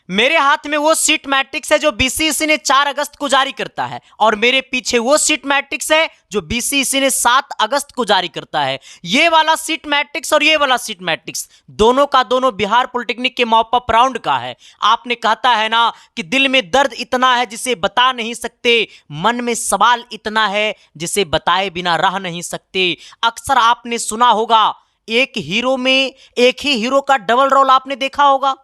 मेरे हाथ में वो सीट मैट्रिक्स है जो बीसीईसी ने 4 अगस्त को जारी करता है, और मेरे पीछे वो सीट मैट्रिक्स है जो बीसीईसी ने 7 अगस्त को जारी करता है। ये वाला सीट मैट्रिक्स और ये वाला सीट मैट्रिक्स दोनों का दोनों बिहार पॉलिटेक्निक के मॉप अप राउंड का है। आपने कहता है ना कि दिल में दर्द इतना है जिसे बता नहीं सकते, मन में सवाल इतना है जिसे बताए बिना रह नहीं सकते। अक्सर आपने सुना होगा एक हीरो में एक ही हीरो का डबल रोल आपने देखा होगा।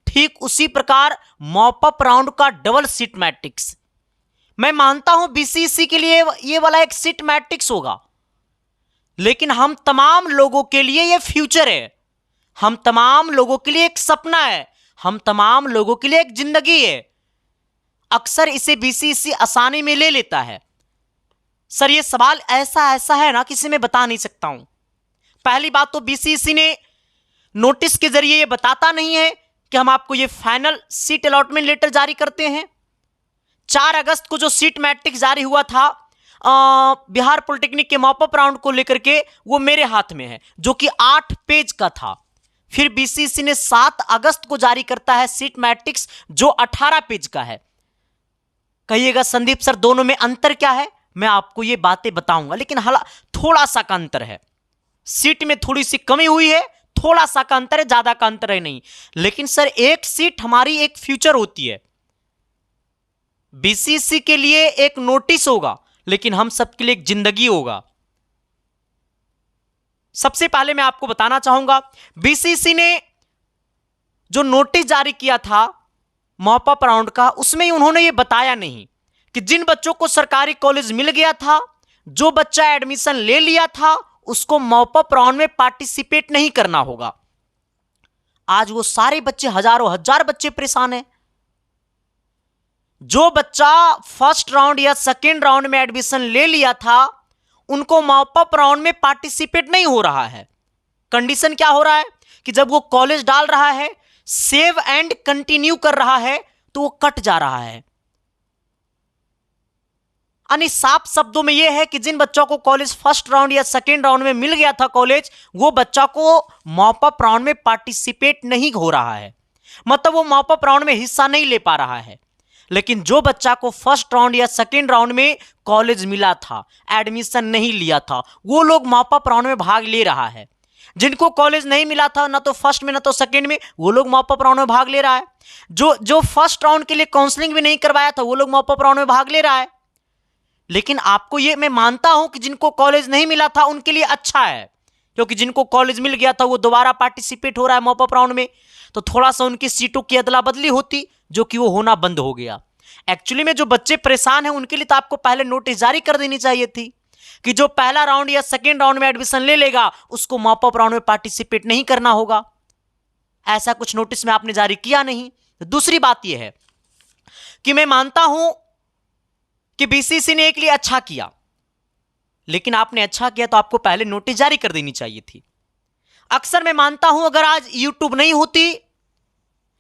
ठीक उसी प्रकार मॉप अप राउंड का डबल सीट मैट्रिक्स, मैं मानता हूं बीसीईसी के लिए ये वाला एक सीट मैट्रिक्स होगा, लेकिन हम तमाम लोगों के लिए ये फ्यूचर है, हम तमाम लोगों के लिए एक सपना है, हम तमाम लोगों के लिए एक जिंदगी है। अक्सर इसे बीसीईसी आसानी में ले लेता है। सर ये सवाल ऐसा ऐसा है ना किसी में बता नहीं सकता हूं। पहली बात तो बीसीईसी ने नोटिस के जरिए ये बताता नहीं है कि हम आपको ये फाइनल सीट अलॉटमेंट लेटर जारी करते हैं। 4 अगस्त को जो सीट मैट्रिक्स जारी हुआ था बिहार पॉलिटेक्निक के मॉप अप राउंड को लेकर के, वो मेरे हाथ में है, जो कि 8 पेज का था। फिर बीसीईसी ने 7 अगस्त को जारी करता है सीट मैट्रिक्स जो 18 पेज का है। कहिएगा संदीप सर दोनों में अंतर क्या है? मैं आपको ये बातें बताऊंगा, लेकिन थोड़ा सा का अंतर है। सीट में थोड़ी सी कमी हुई है, थोड़ा सा का अंतर है, ज्यादा का अंतर है नहीं। लेकिन सर एक सीट हमारी एक फ्यूचर होती है। बीसीईसी के लिए एक नोटिस होगा, लेकिन हम सबके लिए एक जिंदगी होगा। सबसे पहले मैं आपको बताना चाहूंगा, बीसीईसी ने जो नोटिस जारी किया था मॉप अप राउंड का, उसमें उन्होंने ये बताया नहीं कि जिन बच्चों को सरकारी कॉलेज मिल गया था, जो बच्चा एडमिशन ले लिया था, उसको मॉप अप राउंड में पार्टिसिपेट नहीं करना होगा। आज वो सारे बच्चे, हजारों हजार बच्चे परेशान हैं। जो बच्चा फर्स्ट राउंड या सेकेंड राउंड में एडमिशन ले लिया था, उनको मॉप अप राउंड में पार्टिसिपेट नहीं हो रहा है। कंडीशन क्या हो रहा है कि जब वो कॉलेज डाल रहा है, सेव एंड कंटिन्यू कर रहा है, तो वो कट जा रहा है। यानी साफ शब्दों में यह है कि जिन बच्चों को कॉलेज फर्स्ट राउंड या सेकेंड राउंड में मिल गया था कॉलेज, वो बच्चा को मॉप अप राउंड में पार्टिसिपेट नहीं हो रहा है, मतलब वो मॉप अप राउंड में हिस्सा नहीं ले पा रहा है। लेकिन जो बच्चा को फर्स्ट राउंड या सेकेंड राउंड में कॉलेज मिला था, एडमिशन नहीं लिया था, वो लोग मॉप अप राउंड में भाग ले रहा है। जिनको कॉलेज नहीं मिला था, ना तो फर्स्ट में ना तो सेकेंड में, वो लोग मॉप अप राउंड में भाग ले रहा है। जो फर्स्ट राउंड के लिए काउंसलिंग भी नहीं करवाया था, वो लोग मॉप अप राउंड में भाग ले रहा है। लेकिन आपको ये मैं मानता हूं कि जिनको कॉलेज नहीं मिला था उनके लिए अच्छा है, क्योंकि जिनको कॉलेज मिल गया था वो दोबारा पार्टिसिपेट हो रहा है मॉप अप राउंड में, तो थोड़ा सा उनकी सीटों की अदला बदली होती, जो कि वो होना बंद हो गया। एक्चुअली में जो बच्चे परेशान हैं उनके लिए तो आपको पहले नोटिस जारी कर देनी चाहिए थी कि जो पहला राउंड या सेकेंड राउंड में एडमिशन ले लेगा, उसको मॉप अप राउंड में पार्टिसिपेट नहीं करना होगा। ऐसा कुछ नोटिस में आपने जारी किया नहीं। दूसरी बात यह है कि मैं मानता हूं कि बीसीईसी ने एक लिए अच्छा किया, लेकिन आपने अच्छा किया तो आपको पहले नोटिस जारी कर देनी चाहिए थी। अक्सर मैं मानता हूं अगर आज यूट्यूब नहीं होती,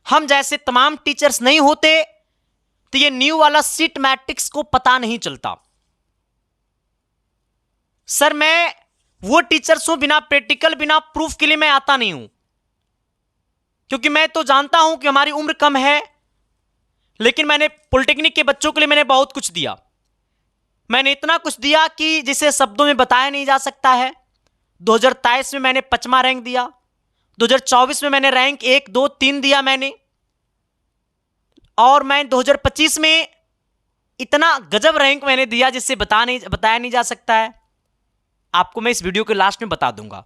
हम जैसे तमाम टीचर्स नहीं होते, तो ये न्यू वाला सीट मैट्रिक्स को पता नहीं चलता। सर मैं वो टीचर्स हूं, बिना प्रैक्टिकल बिना प्रूफ के लिए मैं आता नहीं हूं, क्योंकि मैं तो जानता हूं कि हमारी उम्र कम है, लेकिन मैंने पॉलिटेक्निक के बच्चों के लिए मैंने बहुत कुछ दिया। मैंने इतना कुछ दिया कि जिसे शब्दों में बताया नहीं जा सकता है। 2023 में मैंने 5वां रैंक दिया, 2024 में मैंने रैंक 1, 2, 3 दिया मैंने, और मैं 2025 में इतना गजब रैंक मैंने दिया जिससे बताया नहीं जा सकता है। आपको मैं इस वीडियो के लास्ट में बता दूंगा,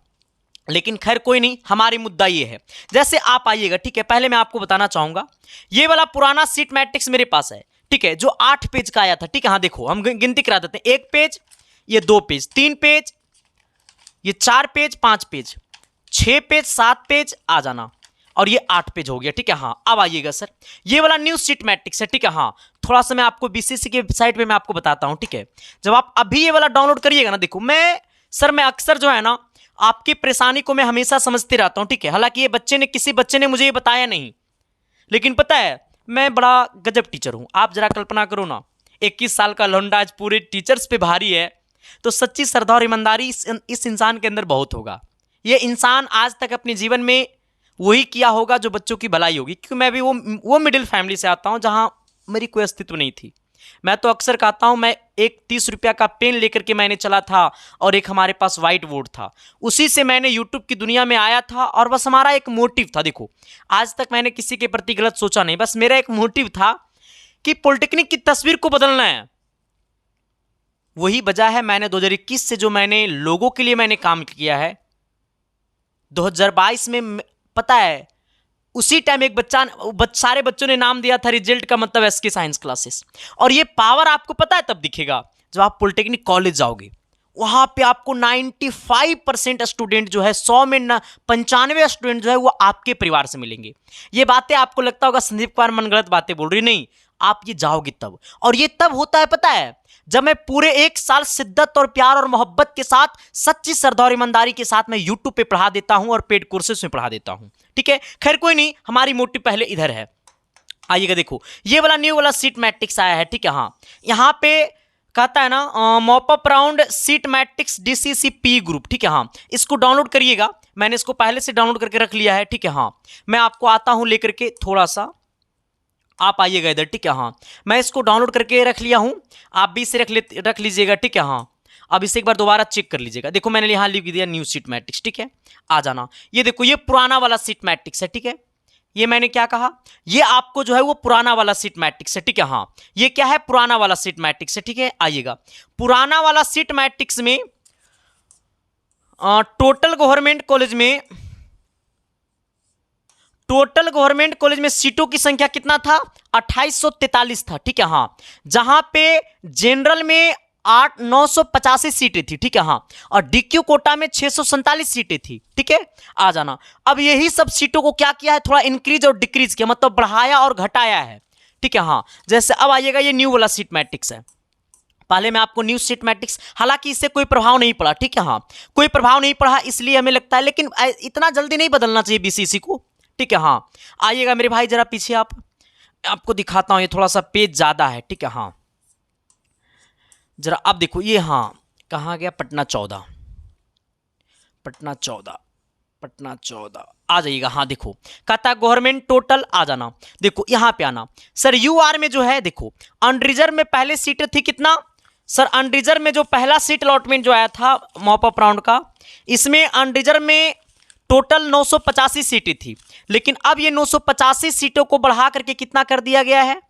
लेकिन खैर कोई नहीं, हमारी मुद्दा ये है। जैसे आप आइएगा, ठीक है, पहले मैं आपको बताना चाहूंगा, ये वाला पुराना सीट मैट्रिक्स मेरे पास है, ठीक है, जो 8 पेज का आया था, ठीक है। हाँ देखो, हम गिनती करा देते हैं, 1 पेज, ये 2 पेज, 3 पेज, ये 4 पेज, 5 पेज, 6 पेज, 7 पेज, आ जाना, और ये 8 पेज हो गया, ठीक है। हाँ अब आइएगा सर, ये वाला न्यू सीट मैट्रिक्स है, ठीक है। हाँ थोड़ा सा मैं आपको बीसीईसी के वेबसाइट पे मैं आपको बताता हूँ, ठीक है। जब आप अभी ये वाला डाउनलोड करिएगा ना, देखो मैं अक्सर जो है ना आपकी परेशानी को मैं हमेशा समझते रहता हूँ, ठीक है। हालांकि ये किसी बच्चे ने मुझे ये बताया नहीं, लेकिन पता है मैं बड़ा गजब टीचर हूँ। आप जरा कल्पना करो ना, 21 साल का लौंडा आज पूरे टीचर्स पे भारी है, तो सच्ची श्रद्धा और ईमानदारी इस इंसान के अंदर बहुत होगा। ये इंसान आज तक अपने जीवन में वही किया होगा जो बच्चों की भलाई होगी, क्योंकि मैं भी वो मिडिल फैमिली से आता हूं जहां मेरी कोई अस्तित्व नहीं थी। मैं तो अक्सर कहता हूं, मैं एक 30 रुपया का पेन लेकर के मैंने चला था और एक हमारे पास व्हाइट बोर्ड था, उसी से मैंने यूट्यूब की दुनिया में आया था और बस हमारा एक मोटिव था। देखो आज तक मैंने किसी के प्रति गलत सोचा नहीं, बस मेरा एक मोटिव था कि पॉलिटेक्निक की तस्वीर को बदलना है। वही वजह है मैंने 2021 से जो मैंने लोगों के लिए मैंने काम किया है। 2022 में पता है उसी टाइम एक सारे बच्चों ने नाम दिया था रिजल्ट का मतलब एसके साइंस क्लासेस, और ये पावर आपको पता है तब दिखेगा जब आप पॉलिटेक्निक कॉलेज जाओगे। वहां पे आपको 95% स्टूडेंट जो है, 100 में 95 स्टूडेंट जो है वो आपके परिवार से मिलेंगे। ये बातें आपको लगता होगा संदीप कुमार मन गलत बातें बोल रही, नहीं, आप ये जाओगे तब। और ये तब होता है पता है जब मैं पूरे 1 साल शिद्दत और प्यार और मोहब्बत के साथ, सच्ची श्रद्धा और ईमानदारी के साथ मैं यूट्यूब पे पढ़ा देता हूं और पेड कोर्सेज में पढ़ा देता हूं। ठीक है, खैर कोई नहीं, हमारी मोटिव पहले इधर है। आइएगा, देखो ये वाला न्यू वाला सीट मैट्रिक्स आया है। ठीक है, हाँ यहां पे कहता है ना mop up round seat matrix DCC P group. ठीक है, हाँ इसको डाउनलोड करिएगा, मैंने इसको पहले से डाउनलोड करके रख लिया है। ठीक है, हाँ मैं आपको आता हूं लेकर के, थोड़ा सा आप आइएगा इधर। ठीक है, हाँ मैं इसको डाउनलोड करके रख लिया हूं, आप भी इसे रख लीजिएगा। ठीक है, हाँ अब इसे एक बार दोबारा चेक कर लीजिएगा। देखो मैंने यहाँ लिख दिया न्यू सीट मैट्रिक्स। ठीक है, आ जाना, ये देखो ये पुराना वाला सीट मैट्रिक्स है। ठीक है, ये मैंने क्या कहा, ये आपको जो है वो पुराना वाला सीट मैट्रिक्स है। ठीक है, हाँ ये क्या है, पुराना वाला सीट मैट्रिक्स है। ठीक है, आइएगा पुराना वाला सीट मैट्रिक्स में टोटल गवर्नमेंट कॉलेज में सीटों की संख्या कितना था, 2843 था। ठीक है, हाँ जहां पे जनरल में 985 सीटें थी। ठीक है, हाँ और डीक्यू कोटा में 647 सीटें थी। ठीक है, आ जाना, अब यही सब सीटों को क्या किया है, थोड़ा इंक्रीज और डिक्रीज किया, मतलब बढ़ाया और घटाया है। ठीक है, हाँ जैसे अब आइएगा, ये न्यू वाला सीट मैट्रिक्स है। पहले मैं आपको न्यू सीट मैट्रिक्स, हालांकि इससे कोई प्रभाव नहीं पड़ा। ठीक है, हाँ कोई प्रभाव नहीं पड़ा इसलिए हमें लगता है, लेकिन इतना जल्दी नहीं बदलना चाहिए बीसीसी को। ठीक है, हाँ आइएगा मेरे भाई जरा पीछे, आपको दिखाता हूं, ये थोड़ा सा पेज ज्यादा है। ठीक है, हाँ जरा आप देखो, ये हाँ कहाँ गया, पटना 14 आ जाइएगा। हाँ देखो कहता गवर्नमेंट टोटल, आ जाना, देखो यहां पे आना सर। यूआर में जो है देखो अनरिजर्व में पहले सीट थी कितना सर, अनरिजर्व में जो पहला सीट अलॉटमेंट जो आया था मॉप अप राउंड का, इसमें अनरिजर्व में टोटल 985 सीटें थी, लेकिन अब ये 985 सीटों को बढ़ा करके कितना कर दिया गया है,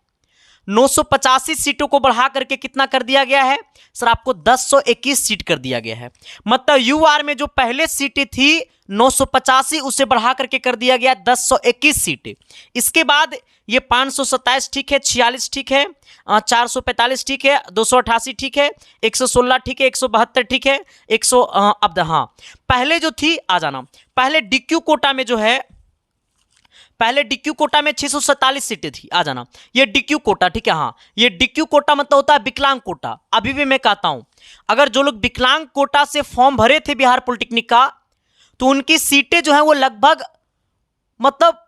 985 सीटों को बढ़ा करके कितना कर दिया गया है सर, आपको 1021 सीट कर दिया गया है। मतलब यूआर में जो पहले सीटें थी 985, उसे बढ़ा करके कर दिया गया 1021 सीटें। इसके बाद ये 527 ठीक है, 46 ठीक है, 445 ठीक है, 288 ठीक है, 116 ठीक है, 172 ठीक है, 100 अब हाँ पहले जो थी, आ जाना, पहले डीक्यू कोटा में जो है, पहले डीक्यू कोटा में 647 सीटें थी। आ जाना, ये डीक्यू कोटा। ठीक है, हाँ ये डीक्यू कोटा मतलब होता है विकलांग कोटा। अभी भी मैं कहता हूं, अगर जो लोग विकलांग कोटा से फॉर्म भरे थे बिहार पॉलिटेक्निक का, तो उनकी सीटें जो है वो लगभग मतलब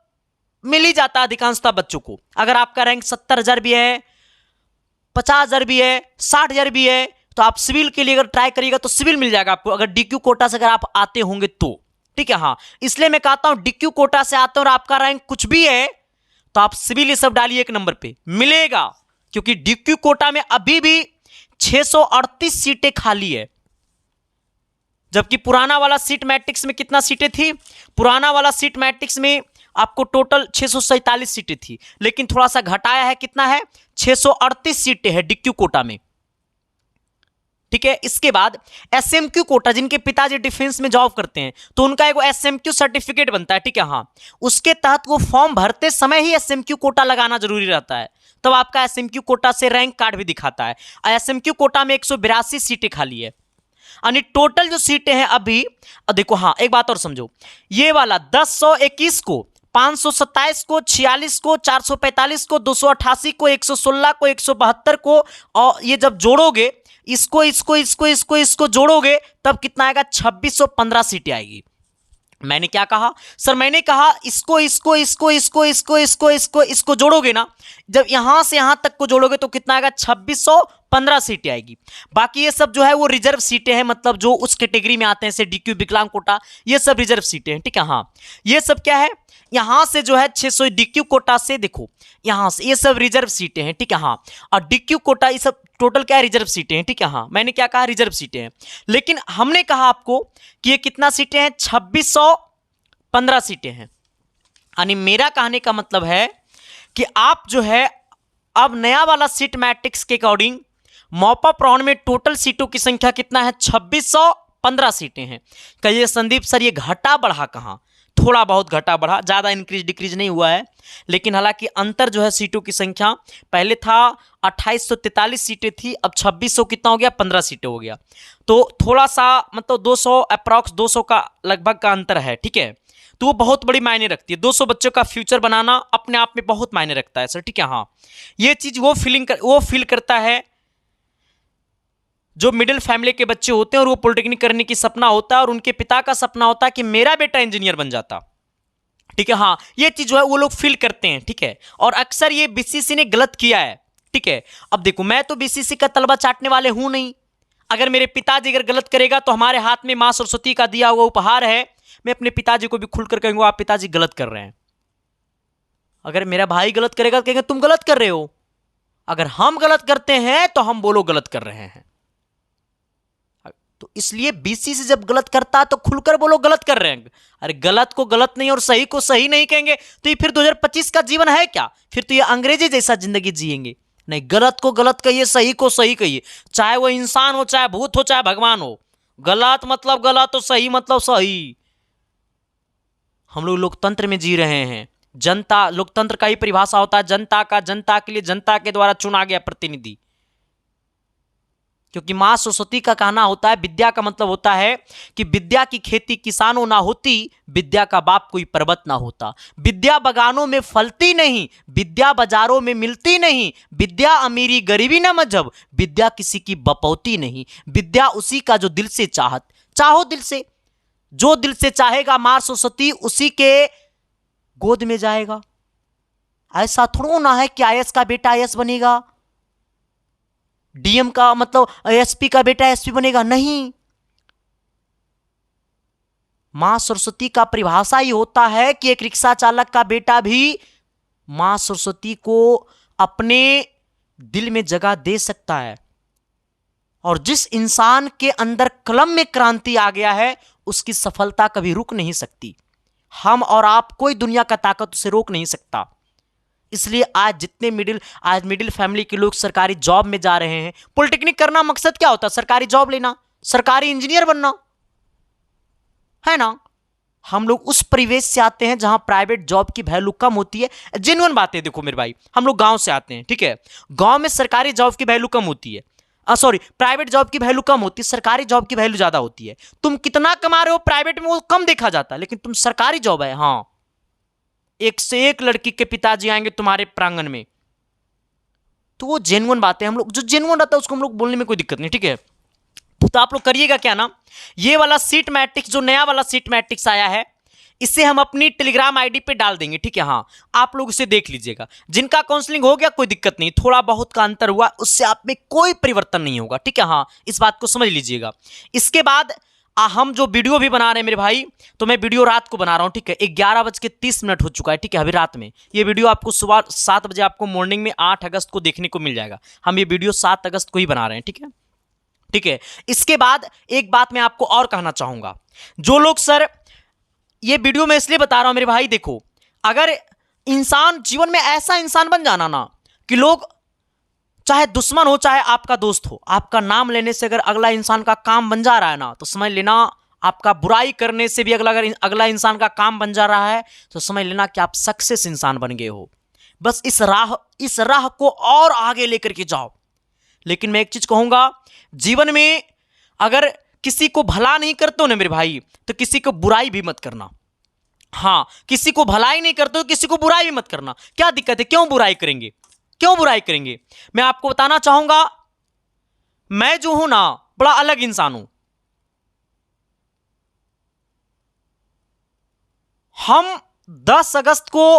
मिल ही जाता है अधिकांशतः बच्चों को। अगर आपका रैंक 70,000 भी है, 50,000 भी है, 60,000 भी है, तो आप सिविल के लिए अगर ट्राई करिएगा तो सिविल मिल जाएगा आपको, अगर डीक्यू कोटा से अगर आप आते होंगे तो। ठीक है, हाँ इसलिए मैं कहता हूं डीक्यू कोटा से आते हैं और आपका रैंक कुछ भी है तो आप सिविल ये सब डालिए, 1 नंबर पे मिलेगा, क्योंकि डीक्यू कोटा में अभी भी 638 सीटें खाली है। जबकि पुराना वाला सीट मैट्रिक्स में कितना सीटें थी, पुराना वाला सीट मैट्रिक्स में आपको टोटल 647 सीटें थी, लेकिन थोड़ा सा घटाया है, कितना है 638 सीटें हैं डीक्यू कोटा में। ठीक है, इसके बाद एसएमक्यू कोटा, जिनके पिताजी डिफेंस में जॉब करते हैं तो उनका एक एसएमक्यू सर्टिफिकेट बनता है। ठीक है, हाँ उसके तहत वो फॉर्म भरते समय ही एसएमक्यू कोटा लगाना जरूरी रहता है, तब आपका एसएमक्यू कोटा से रैंक कार्ड भी दिखाता है। एसएमक्यू कोटा में 182 सीटें खाली है, यानी टोटल जो सीटें हैं अभी, देखो हाँ एक बात और समझो, ये वाला 1021 को, 527 को, 46 को, 445 को, 288 को, 116 को, 172 को, और ये जब जोड़ोगे इसको जोड़ोगे तब कितना आएगा, 2615 सीटें आएगी। मैंने क्या कहा सर, मैंने कहा इसको जोड़ोगे ना, जब यहां से यहां तक को जोड़ोगे तो कितना आएगा, 2615 सीटें आएगी। बाकी ये सब जो है वो रिजर्व सीटें हैं, मतलब जो उस कैटेगरी में आते हैं, जैसे डीक्यू विकलांग कोटा, ये सब रिजर्व सीटें हैं। ठीक है, हाँ ये सब क्या है, यहां से जो है 600 डीक्यू कोटा से, देखो यहां से ये सब रिजर्व सीटें हैं, ठीक है हाँ, और डीक्यू कोटा ये सब टोटल क्या है, रिजर्व सीटें हैं, ठीक है हाँ, मैंने क्या कहा, रिजर्व सीटें हैं। लेकिन हमने कहा आपको कि ये कितना सीटें हैं, 2615 सीटें हैं। यानी मेरा कहने का मतलब है कि आप जो है अब नया वाला सीट मैट्रिक्स के अकॉर्डिंग मॉपअप राउंड में टोटल सीटों की संख्या कितना है, 2615 सीटें हैं। कहिए संदीप सर ये घटा बढ़ा कहाँ, थोड़ा बहुत घटा बढ़ा, ज़्यादा इंक्रीज डिक्रीज नहीं हुआ है। लेकिन हालांकि अंतर जो है सीटों की संख्या, पहले था 2843 सीटें थी, अब 2600 कितना हो गया, 15 सीटें हो गया। तो थोड़ा सा मतलब 200 अप्रॉक्स 200 का लगभग का अंतर है, ठीक है। तो वो बहुत बड़ी मायने रखती है, 200 बच्चों का फ्यूचर बनाना अपने आप में बहुत मायने रखता है सर, ठीक है हाँ। ये चीज़ वो फील करता है जो मिडिल फैमिली के बच्चे होते हैं और वो पॉलिटेक्निक करने की सपना होता है और उनके पिता का सपना होता है कि मेरा बेटा इंजीनियर बन जाता, ठीक है हाँ। ये चीज जो है वो लोग फील करते हैं, ठीक है। और अक्सर ये बीसीसी ने गलत किया है, ठीक है। अब देखो मैं तो बीसीसी का तलबा चाटने वाले हूं नहीं, अगर मेरे पिताजी अगर गलत करेगा तो हमारे हाथ में मां सरस्वती का दिया हुआ उपहार है, मैं अपने पिताजी को भी खुलकर कहूंगा आप पिताजी गलत कर रहे हैं। अगर मेरा भाई गलत करेगा तो कहेंगे तुम गलत कर रहे हो, अगर हम गलत करते हैं तो हम बोलो गलत कर रहे हैं। तो इसलिए बीसीसी जब गलत करता है तो खुलकर बोलो गलत कर रहे हैं। अरे गलत को गलत नहीं और सही को सही नहीं कहेंगे तो ये फिर 2025 का जीवन है क्या, फिर तो ये अंग्रेजी जैसा जिंदगी जिएंगे। नहीं, गलत को गलत कहिए, सही को सही कहिए, चाहे वो इंसान हो, चाहे भूत हो, चाहे भगवान हो। गलत मतलब गलत और सही मतलब सही। हम लोग लोकतंत्र में जी रहे हैं। जनता, लोकतंत्र का ही परिभाषा होता है जनता का, जनता के लिए, जनता के द्वारा चुना गया प्रतिनिधि। क्योंकि मां सरस्वती का कहना होता है विद्या का मतलब होता है कि विद्या की खेती किसानों ना होती, विद्या का बाप कोई पर्वत ना होता। विद्या बगानों में फलती नहीं, विद्या बाजारों में मिलती नहीं, विद्या अमीरी गरीबी ना मजहब, विद्या किसी की बपौती नहीं, विद्या उसी का जो दिल से चाहत, चाहो दिल से, जो दिल से चाहेगा मां सरस्वती उसी के गोद में जाएगा। ऐसा थोड़ा ना है कि आईएएस का बेटा आईएएस बनेगा, डीएम का मतलब एसपी का बेटा एसपी बनेगा, नहीं। मां सरस्वती का परिभाषा ही होता है कि एक रिक्शा चालक का बेटा भी मां सरस्वती को अपने दिल में जगह दे सकता है। और जिस इंसान के अंदर कलम में क्रांति आ गया है उसकी सफलता कभी रुक नहीं सकती। हम और आप, कोई दुनिया का ताकत उसे रोक नहीं सकता। इसलिए आज जितने मिडिल फैमिली के लोग सरकारी जॉब में जा रहे हैं, पॉलिटेक्निक करना मकसद क्या होता है, सरकारी जॉब लेना, सरकारी इंजीनियर बनना, है ना। हम लोग उस परिवेश से आते हैं जहां प्राइवेट जॉब की वैल्यू कम होती है। जेन्युइन बात है, देखो मेरे भाई, हम लोग गांव से आते हैं, ठीक है। गांव में सरकारी जॉब की वैल्यू कम होती है, प्राइवेट जॉब की वैल्यू कम होती है, सरकारी जॉब की वैल्यू ज्यादा होती है। तुम कितना कमा रहे हो प्राइवेट में वो कम देखा जाता है, लेकिन तुम सरकारी जॉब है, हाँ, एक से एक लड़की के पिताजी आएंगे तुम्हारे प्रांगण में, तो वो जेन्युइन बात है। हम लोग जो जेन्युइन रहता है उसको हम लोग बोलने में कोई दिक्कत नहीं, ठीक है। तो आप लोग करिएगा क्या ना, ये वाला सीट मैट्रिक्स जो नया वाला सीट मैट्रिक्स आया है इसे हम अपनी टेलीग्राम आईडी पे डाल देंगे, ठीक है हाँ। आप लोग इसे देख लीजिएगा, जिनका काउंसलिंग हो गया कोई दिक्कत नहीं, थोड़ा बहुत का अंतर हुआ उससे आप में कोई परिवर्तन नहीं होगा, ठीक है हाँ, इस बात को समझ लीजिएगा। इसके बाद हम जो वीडियो भी बना रहे हैं मेरे भाई, तो मैं वीडियो रात को बना रहा हूं, ठीक है। 11:30 हो चुका है, ठीक है, अभी रात में। ये वीडियो आपको सुबह 7 बजे आपको मॉर्निंग में 8 अगस्त को देखने को मिल जाएगा। हम ये वीडियो 7 अगस्त को ही बना रहे हैं, ठीक है, ठीक है। इसके बाद एक बात मैं आपको और कहना चाहूंगा, जो लोग सर, ये वीडियो मैं इसलिए बता रहा हूं मेरे भाई, देखो अगर इंसान जीवन में ऐसा इंसान बन जाना ना कि लोग, चाहे दुश्मन हो चाहे आपका दोस्त हो, आपका नाम लेने से अगर अगला इंसान का काम बन जा रहा है ना, तो समझ लेना आपका बुराई करने से भी अगला इंसान का काम बन जा रहा है, तो समझ लेना कि आप सक्सेस इंसान बन गए हो। बस इस राह को और आगे लेकर के जाओ। लेकिन मैं एक चीज कहूंगा, जीवन में अगर किसी को भला नहीं करते हो ना मेरे भाई, तो किसी को बुराई भी मत करना। हाँ, किसी को भलाई नहीं करते हो, किसी को बुराई भी मत करना। क्या दिक्कत है, क्यों बुराई करेंगे, क्यों बुराई करेंगे। मैं आपको बताना चाहूंगा, मैं जो हूं ना बड़ा अलग इंसान हूं। हम 10 अगस्त को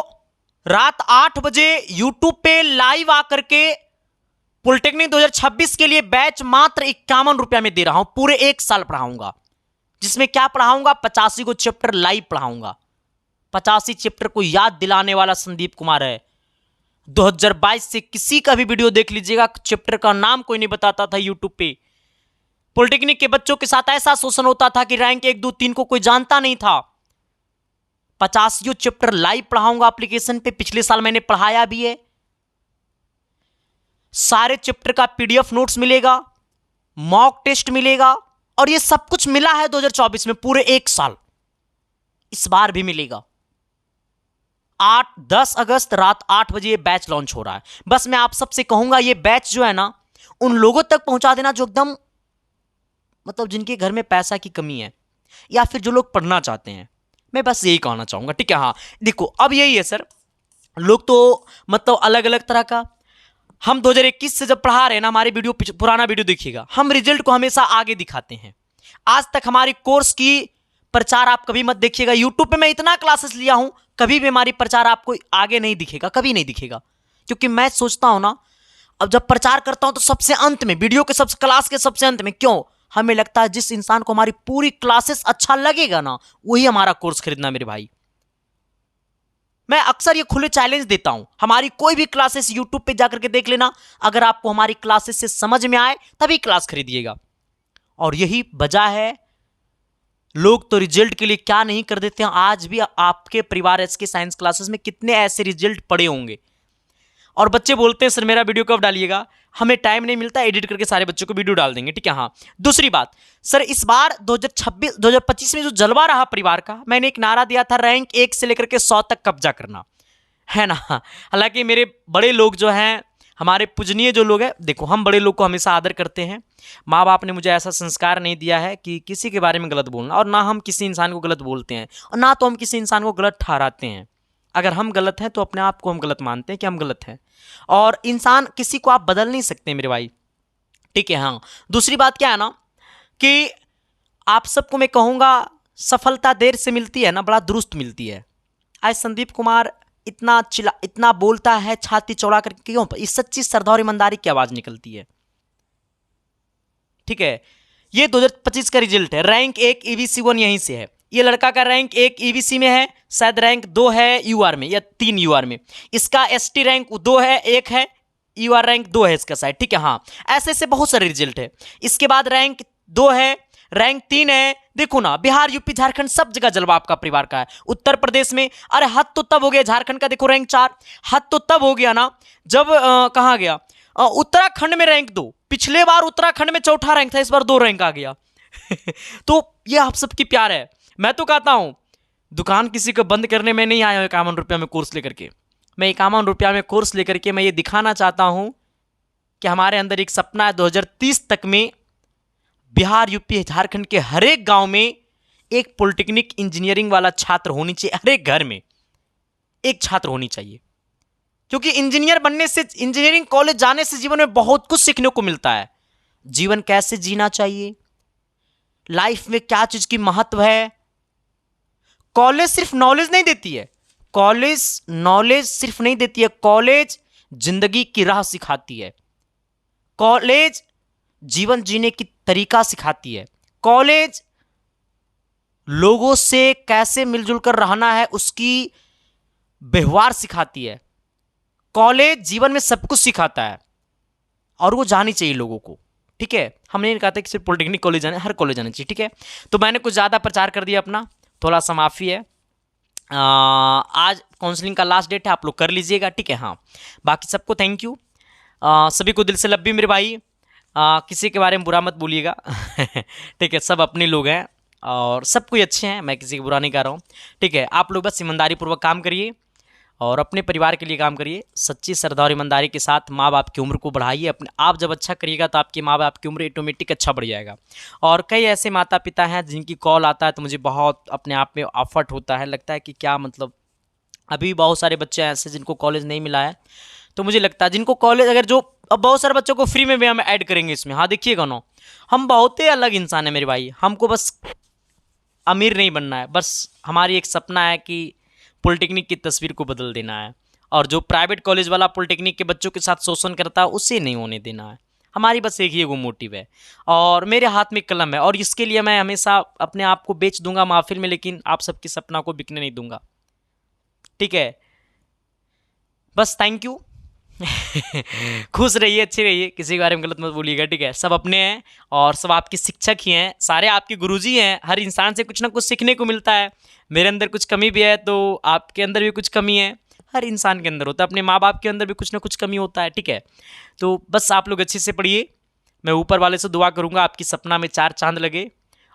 रात 8 बजे यूट्यूब पे लाइव आकर के पॉलिटेक्निक 2026 के लिए बैच मात्र 51 रुपया में दे रहा हूं। पूरे 1 साल पढ़ाऊंगा, जिसमें क्या पढ़ाऊंगा, 85 को चैप्टर लाइव पढ़ाऊंगा। 85 चैप्टर को याद दिलाने वाला संदीप कुमार है। 2022 से किसी का भी वीडियो देख लीजिएगा, चैप्टर का नाम कोई नहीं बताता था यूट्यूब पे। पॉलिटेक्निक के बच्चों के साथ ऐसा शोषण होता था कि रैंक 1 2 3 को कोई जानता नहीं था। 85 चैप्टर लाइव पढ़ाऊंगा एप्लीकेशन पे, पिछले साल मैंने पढ़ाया भी है। सारे चैप्टर का पीडीएफ नोट्स मिलेगा, मॉक टेस्ट मिलेगा, और ये सब कुछ मिला है 2024 में पूरे एक साल, इस बार भी मिलेगा। 10 अगस्त रात 8 बजे ये बैच लॉन्च हो रहा है। बस मैं आप सबसे कहूंगा ये बैच जो है ना, उन लोगों तक पहुंचा देना जो एकदम मतलब जिनके घर में पैसा की कमी है, या फिर जो लोग पढ़ना चाहते हैं। मैं बस यही कहना चाहूंगा, ठीक है। हाँ देखो, अब यही है सर, लोग तो मतलब अलग अलग तरह का, हम 2021 से जब पढ़ा रहे हैं ना, हमारी वीडियो पुराना वीडियो देखिएगा, हम रिजल्ट को हमेशा आगे दिखाते हैं। आज तक हमारी कोर्स की प्रचार आप कभी मत देखिएगा। यूट्यूब पे मैं इतना क्लासेस लिया हूं, कभी भी हमारी प्रचार आपको आगे नहीं दिखेगा, कभी नहीं दिखेगा। क्योंकि मैं सोचता हूं ना, अब जब प्रचार करता हूं तो सबसे अंत में, वीडियो के सबसे क्लास के सबसे अंत में। क्यों? हमें लगता है जिस इंसान को हमारी पूरी क्लासेस अच्छा लगेगा ना, वही हमारा कोर्स खरीदना मेरे भाई। मैं अक्सर ये खुले चैलेंज देता हूं, हमारी कोई भी क्लासेस यूट्यूब पे जाकर के देख लेना, अगर आपको हमारी क्लासेस से समझ में आए तभी क्लास खरीदिएगा। और यही वजह है, लोग तो रिजल्ट के लिए क्या नहीं कर देते हैं। आज भी आपके परिवार एस के साइंस क्लासेस में कितने ऐसे रिजल्ट पड़े होंगे, और बच्चे बोलते हैं सर मेरा वीडियो कब डालिएगा, हमें टाइम नहीं मिलता, एडिट करके सारे बच्चों को वीडियो डाल देंगे, ठीक है। हाँ दूसरी बात सर, इस बार 2025 में जो जलवा रहा परिवार का, मैंने एक नारा दिया था, रैंक 1 से लेकर के 100 तक कब्जा करना है ना। हालांकि मेरे बड़े लोग जो हैं, हमारे पूजनीय जो लोग हैं, देखो हम बड़े लोग को हमेशा आदर करते हैं। माँ बाप ने मुझे ऐसा संस्कार नहीं दिया है कि किसी के बारे में गलत बोलना, और ना हम किसी इंसान को गलत बोलते हैं, और ना तो हम किसी इंसान को गलत ठहराते हैं। अगर हम गलत हैं तो अपने आप को हम गलत मानते हैं कि हम गलत हैं, और इंसान किसी को आप बदल नहीं सकते मेरे भाई, ठीक है। हाँ दूसरी बात क्या है ना, कि आप सबको मैं कहूँगा, सफलता देर से मिलती है ना, बड़ा दुरुस्त मिलती है। आज संदीप कुमार इतना बोलता है छाती चौड़ा करके, क्यों? इस सच्ची श्रद्धा और ईमानदारी की आवाज निकलती है, ठीक है। ये 2025 का रिजल्ट है, रैंक 1 ईवीसी 1 यहीं से है। ये लड़का का रैंक 1 ईवीसी में है, शायद रैंक 2 है यूआर में या 3 यूआर में। इसका एसटी रैंक 2 है, 1 है, यूआर रैंक 2 है इसका शायद, ठीक है। हाँ ऐसे ऐसे बहुत सारे रिजल्ट है। इसके बाद रैंक 2 है, रैंक 3 है। देखो ना, बिहार यूपी झारखंड सब जगह जलवा आपका परिवार का है। उत्तर प्रदेश में, अरे हद तो तब हो गया झारखंड का, देखो रैंक 4। हद तो तब हो गया ना जब कहाँ गया, उत्तराखंड में रैंक 2। पिछले बार उत्तराखंड में चौथा रैंक था, इस बार 2 रैंक आ गया। तो ये आप सबकी प्यार है। मैं तो कहता हूं, दुकान किसी को बंद करने में नहीं आया हूं 51 रुपया में कोर्स लेकर के। मैं 51 रुपया में कोर्स लेकर के मैं ये दिखाना चाहता हूं कि हमारे अंदर एक सपना है, 2030 तक में बिहार यूपी झारखंड के हर एक गांव में एक पॉलिटेक्निक इंजीनियरिंग वाला छात्र होनी चाहिए। हर एक घर में एक छात्र होनी चाहिए, क्योंकि इंजीनियर बनने से, इंजीनियरिंग कॉलेज जाने से जीवन में बहुत कुछ सीखने को मिलता है। जीवन कैसे जीना चाहिए, लाइफ में क्या चीज की महत्व है। कॉलेज सिर्फ नॉलेज नहीं देती है, कॉलेज सिर्फ नहीं देती है, कॉलेज जिंदगी की राह सिखाती है, कॉलेज जीवन जीने की तरीका सिखाती है, कॉलेज लोगों से कैसे मिलजुल कर रहना है उसकी व्यवहार सिखाती है। कॉलेज जीवन में सब कुछ सिखाता है, और वो जानी चाहिए लोगों को, ठीक है। हमने नहीं कहा था कि सिर्फ पॉलिटेक्निक कॉलेज जाना, हर कॉलेज जाना चाहिए, ठीक है। तो मैंने कुछ ज़्यादा प्रचार कर दिया अपना, थोड़ा सा माफ़ी है। आज काउंसलिंग का लास्ट डेट है, आप लोग कर लीजिएगा, ठीक है। हाँ बाकी सबको थैंक यू, सभी को दिल से लव भी मेरे भाई। किसी के बारे में बुरा मत बोलिएगा, ठीक है। सब अपने लोग हैं और सब कोई अच्छे हैं, मैं किसी को बुरा नहीं कर रहा हूँ, ठीक है। आप लोग बस ईमानदारी पूर्वक काम करिए और अपने परिवार के लिए काम करिए, सच्ची श्रद्धा और ईमानदारी के साथ। माँ बाप की उम्र को बढ़ाइए, अपने आप जब अच्छा करिएगा तो आपके माँ बाप की उम्र ऑटोमेटिक अच्छा बढ़ जाएगा। और कई ऐसे माता पिता हैं जिनकी कॉल आता है तो मुझे बहुत अपने आप में अफर्ट होता है, लगता है कि क्या मतलब, अभी बहुत सारे बच्चे ऐसे जिनको कॉलेज नहीं मिला है, तो मुझे लगता है जिनको कॉलेज, अगर जो अब बहुत सारे बच्चों को फ्री में भी हम ऐड करेंगे इसमें। हाँ देखिएगा ना, हम बहुत ही अलग इंसान है मेरे भाई, हमको बस अमीर नहीं बनना है, बस हमारी एक सपना है कि पॉलिटेक्निक की तस्वीर को बदल देना है, और जो प्राइवेट कॉलेज वाला पॉलिटेक्निक के बच्चों के साथ शोषण करता है उसे नहीं होने देना है। हमारी बस एक ही वो मोटिव है, और मेरे हाथ में कलम है, और इसके लिए मैं हमेशा अपने आप को बेच दूंगा महफिल में, लेकिन आप सबके सपना को बिकने नहीं दूंगा। ठीक है, बस थैंक यू। खुश रहिए, अच्छे रहिए, किसी के बारे में गलत मत बोलिएगा, ठीक है। सब अपने हैं और सब आपके शिक्षक ही हैं, सारे आपके गुरुजी हैं। हर इंसान से कुछ ना कुछ सीखने को मिलता है। मेरे अंदर कुछ कमी भी है तो आपके अंदर भी कुछ कमी है, हर इंसान के अंदर होता है। अपने माँ बाप के अंदर भी कुछ ना कुछ कमी होता है, ठीक है। तो बस आप लोग अच्छे से पढ़िए। मैं ऊपर वाले से दुआ करूँगा आपकी सपना में 4 चांद लगे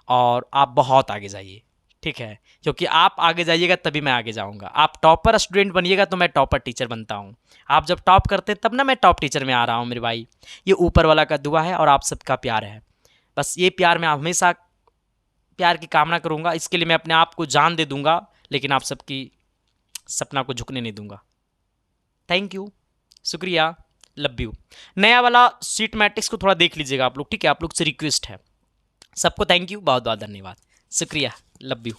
और आप बहुत आगे जाइए, ठीक है। क्योंकि आप आगे जाइएगा तभी मैं आगे जाऊंगा। आप टॉपर स्टूडेंट बनिएगा तो मैं टॉपर टीचर बनता हूँ। आप जब टॉप करते हैं तब ना मैं टॉप टीचर में आ रहा हूँ मेरे भाई। ये ऊपर वाला का दुआ है और आप सबका प्यार है। बस ये प्यार मैं हमेशा प्यार की कामना करूँगा। इसके लिए मैं अपने आप को जान दे दूँगा, लेकिन आप सबकी सपना को झुकने नहीं दूँगा। थैंक यू, शुक्रिया, लव यू। नया वाला सीट मैट्रिक्स को थोड़ा देख लीजिएगा आप लोग, ठीक है। आप लोग से रिक्वेस्ट है। सबको थैंक यू, बहुत बहुत धन्यवाद, शुक्रिया, लव यू।